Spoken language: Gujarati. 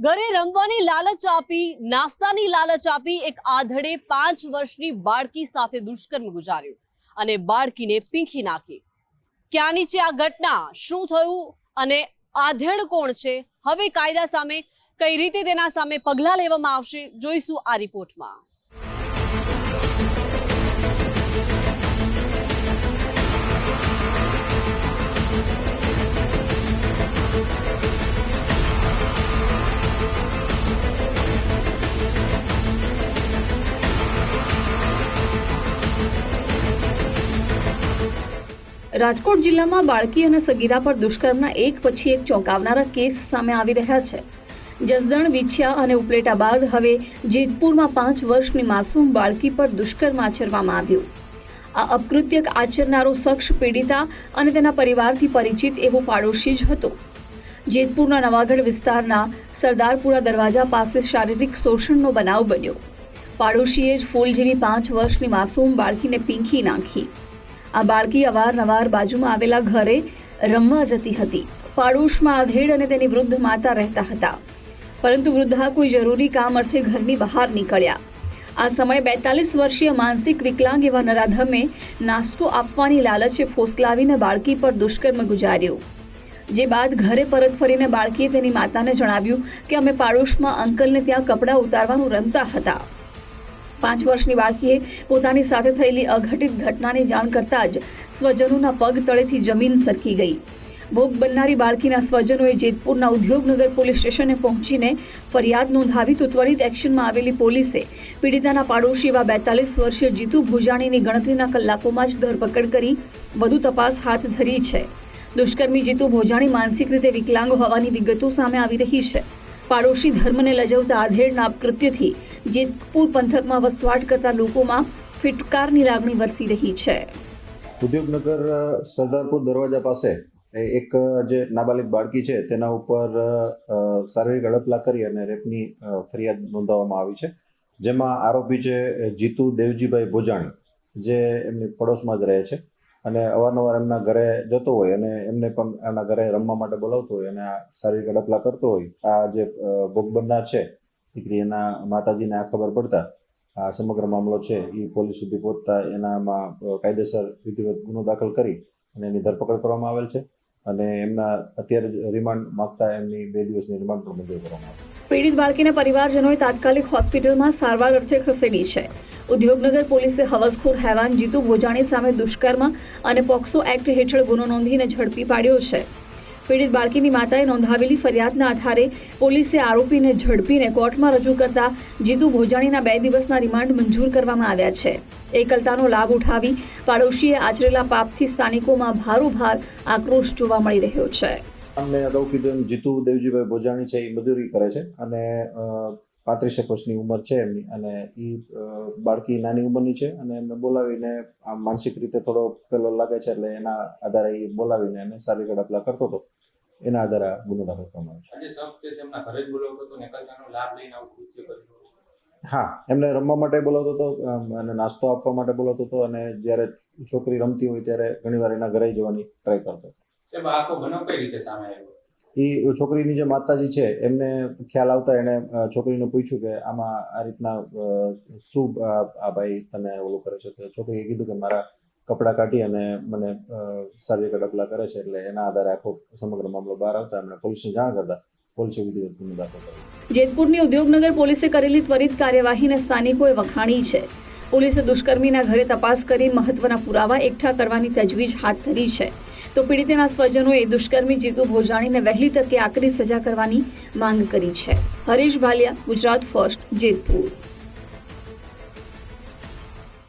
ઘરે રમવાની લાલચ આપી, નાસ્તાની લાલચ આપી એક આધેડે 5 વર્ષની બાળકી સાથે દુષ્કર્મ ગુજાર્યું અને બાળકીને પીંખી નાખી। ક્યાંની છે આ ઘટના, શું થયું અને આધેડ કોણ છે, હવે કાયદા સામે કઈ રીતે તેના સામે પગલાં લેવામાં આવશે, જોઈશું આ રિપોર્ટમાં। રાજકોટ જિલ્લામાં બાળકી અને સગીરા પર દુષ્કર્મના એક પછી એક ચોંકાવનારા કેસ સામે આવી રહ્યા છે। જસદણ, વિછિયા અને ઉપલેટા બાદ હવે જેતપુરમાં 5 વર્ષની માસૂમ બાળકી પર દુષ્કર્મ આચરવામાં આવ્યું। આ અપકૃત્ય આચરનારો શખ્સ પીડિતા અને તેના પરિવારથી પરિચિત એવો પાડોશી જ હતો। જેતપુરના નવાગઢ વિસ્તારના સરદારપુરા દરવાજા પાસે શારીરિક શોષણનો બનાવ બન્યો। પાડોશીએ જ ફૂલ જેવી 5 વર્ષની માસૂમ બાળકીને પીંખી નાખી। આ બાળકી અવારનવાર બાજુમાં આવેલા ઘરે રમવા જતી હતી। પાડોશમાં આધેડ અને તેની વૃદ્ધ માતા રહેતા હતા, પરંતુ વૃદ્ધા કોઈ જરૂરી કામ અર્થે ઘરની બહાર નીકળ્યા। આ સમયે 42 વર્ષીય માનસિક વિકલાંગ એવા નરાધમે નાસ્તો આપવાની લાલચે ફોસલાવીને બાળકી પર દુષ્કર્મ ગુજાર્યું। જે બાદ ઘરે પરત ફરીને બાળકીએ તેની માતાને જણાવ્યું કે અમે પાડોશમાં અંકલને ત્યાં કપડાં ઉતારવાનું રમતા હતા। 5 વર્ષની બાળકીએ પોતાની સાથે થયેલી અઘટિત ઘટનાની જાણ કરતાં જ સ્વજનોના પગ તળેથી જમીન સરકી ગઈ। ભોગ બનનારી બાળકીના સ્વજનોએ જેતપુરના ઉદ્યોગનગર પોલીસ સ્ટેશને પહોંચીને ફરિયાદ નોંધાવી તો ત્વરિત એક્શનમાં આવેલી પોલીસે પીડિતાના પાડોશી એવા 42 વર્ષીય જીતુ ભોજાણીની ગણતરીના કલાકોમાં જ ધરપકડ કરી વધુ તપાસ હાથ ધરી છે। દુષ્કર્મી જીતુ ભોજાણી માનસિક રીતે વિકલાંગ હોવાની વિગતો સામે આવી રહી છે। પાડોશી ધર્મને લજવતા આધેડના અપકૃત્યથી જેતપુર પંથકમાં વસવાટ કરતા લોકોમાં ફિટકારની લાગણી વરસી રહી છે। ઉદ્યોગનગર સરદારપુર દરવાજા પાસે એક જે નાબાલિગ બાળકી છે તેના ઉપર શારીરિક અડપલા કરી અને રેપની ફરિયાદ નોંધાવવામાં આવી છે, જેમાં આરોપી છે જીતુ દેવજીભાઈ ભોજાણી, જે એમની પડોશમાં જ રહે છે અને અવારનવાર એમના ઘરે જતો હોય અને એમને પણ એના ઘરે રમવા માટે બોલાવતો હોય અને આ શારીરિક અડપલા કરતો હોય। આ જે ભોગ બનનાર છે દીકરી, એના માતાજીને આ ખબર પડતા આ સમગ્ર મામલો છે એ પોલીસ સુધી પહોંચતા એનામાં કાયદેસર વિધિવત ગુનો દાખલ કરી અને એની ધરપકડ કરવામાં આવેલ છે અને એમના અત્યારે રિમાન્ડ માંગતા એમની 2 દિવસની રિમાન્ડ પણ મંજૂર કરવામાં આવી। પીડિત બાળકીના પરિવારજનોએ તાત્કાલિક હોસ્પિટલમાં સારવાર અર્થે ખસેડી છે। ઉદ્યોગનગર પોલીસે હવસખોર હેવાન જીતુ ભોજાણી સામે દુષ્કર્મ અને પોક્સો એક્ટ હેઠળ ગુનો નોંધીને ઝડપી પાડ્યો છે। પીડિત બાળકીની માતાએ નોંધાવેલી ફરિયાદના આધારે પોલીસે આરોપીને ઝડપીને કોર્ટમાં રજૂ કરતા જીતુ ભોજાણીના 2 દિવસના રિમાન્ડ મંજૂર કરવામાં આવ્યા છે। એકલતાનો લાભ ઉઠાવી પાડોશીએ આચરેલા પાપથી સ્થાનિકોમાં ભારોભાર આક્રોશ જોવા મળી રહ્યો છે। અમને અગાઉ કીધું એમ જીતુ દેવજીભાઈ ભોજાણી છે એ મજૂરી કરે છે અને 35 વર્ષની ઉંમર છે એમની, અને એ બાળકી નાની ઉંમરની છે અને એમને બોલાવીને આમ માનસિક રીતે થોડો પેલો લાગે છે એટલે એના આધારે એ બોલાવીને એને શારીરિક અડપલા કરતો હતો। એના આધારે ગુનો દાખલ કરવામાં આવ્યો। હા, એમને રમવા માટે બોલાવતો હતો અને નાસ્તો આપવા માટે બોલાવતો હતો અને જ્યારે છોકરી રમતી હોય ત્યારે ઘણીવાર એના ઘરે જવાની ટ્રાય કરતો હતો। એ છોકરીની જે માતાજી છે એમને ખ્યાલ આવતા એને છોકરીને પૂછ્યું કે આમાં આ રીતના શું આ ભાઈ તને ઓલું કરે છે, તો છોકરીએ કીધું કે મારા કપડાં કાઢી અને મને શારીરિક અડપલા કરે છે। એટલે એના આધારે આખો સમગ્ર મામલો બહાર આવતા એમણે પોલીસને જાણ કરતા પોલીસે વિધિવત ગુનો દાખલ કર્યો। જેતપુરની ઉદ્યોગનગર પોલીસે કરેલી ત્વરિત કાર્યવાહીને સ્થાનિકોએ વખાણી છે। પોલીસે દુષ્કર્મીના ઘરે તપાસ કરી મહત્વના પુરાવા એકઠા કરવાની તજવીજ હાથ ધરી છે, તો પીડિતના સ્વજનોએ દુષ્કર્મી જીતુ ભોજાણીને વહેલી તકે આકરી સજા કરવાની માંગ કરી છે। હરીશ ભાલિયા, ગુજરાત ફર્સ્ટ, જેતપુર।